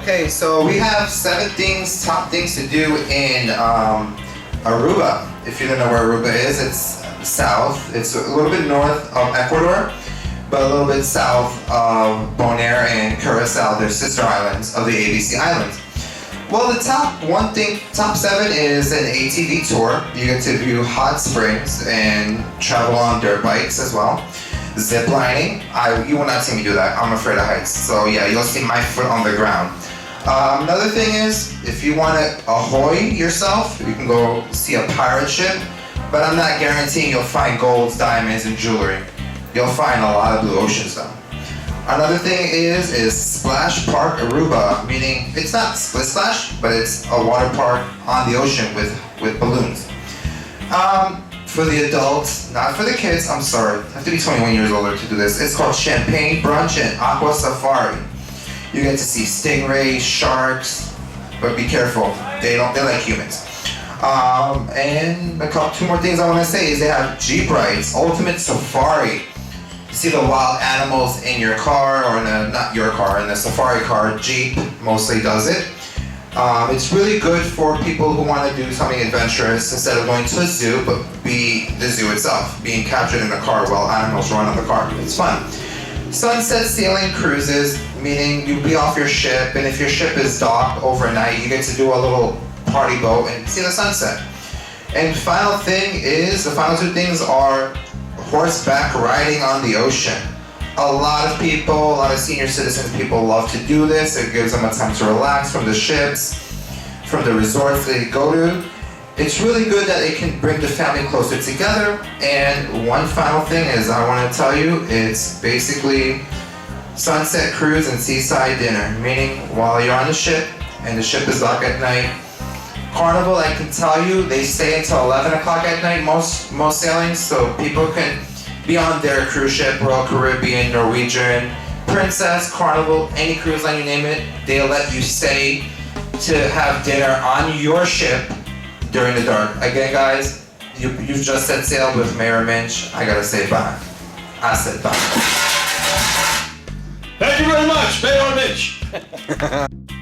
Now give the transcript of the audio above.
Okay, so we have 7 things, top things to do in Aruba. If you don't know where Aruba is, it's south. It's a little bit north of Ecuador, but a little bit south of Bonaire and Curacao. They're sister islands of the ABC Islands. Well, the top 7 is an ATV tour. You get to view hot springs and travel on dirt bikes as well. Zip lining, you will not see me do that. I'm afraid of heights. So yeah, you'll see my foot on the ground. Another thing is, if you want to ahoy yourself, you can go see a pirate ship, but I'm not guaranteeing you'll find golds, diamonds, and jewelry. You'll find a lot of blue oceans though. Another thing is Splash Park Aruba, meaning it's not Split Splash, but it's a water park on the ocean with balloons. For the adults, not for the kids, I'm sorry. You have to be 21 years older to do this. It's called Champagne Brunch and Aqua Safari. You get to see stingrays, sharks, but be careful. They like humans. And 2 more things I want to say is they have Jeep rides, Ultimate Safari. You see the wild animals in your car, or not your car, in the safari car. Jeep mostly does it. It's really good for people who want to do something adventurous instead of going to a zoo, but be the zoo itself, being captured in a car while animals run on the car. It's fun. Sunset sailing cruises, meaning you be off your ship, and if your ship is docked overnight, you get to do a little party boat and see the sunset. And the final 2 things are horseback riding on the ocean. A lot of senior citizens people love to do this. It gives them a time to relax from the ships, from the resorts they go to. It's really good that it can bring the family closer together. And one final thing is I want to tell you, it's basically sunset cruise and seaside dinner, meaning while you're on the ship and the ship is docked at night. Carnival, I can tell you, they stay until 11 o'clock at night, most sailings, so people can be on their cruise ship, Royal Caribbean, Norwegian, Princess, Carnival, any cruise line, you name it. They'll let you stay to have dinner on your ship during the dark. Again, guys, you've just set sail with Maor Minch. I gotta say bye. I said bye. Thank you very much, Maor Minch.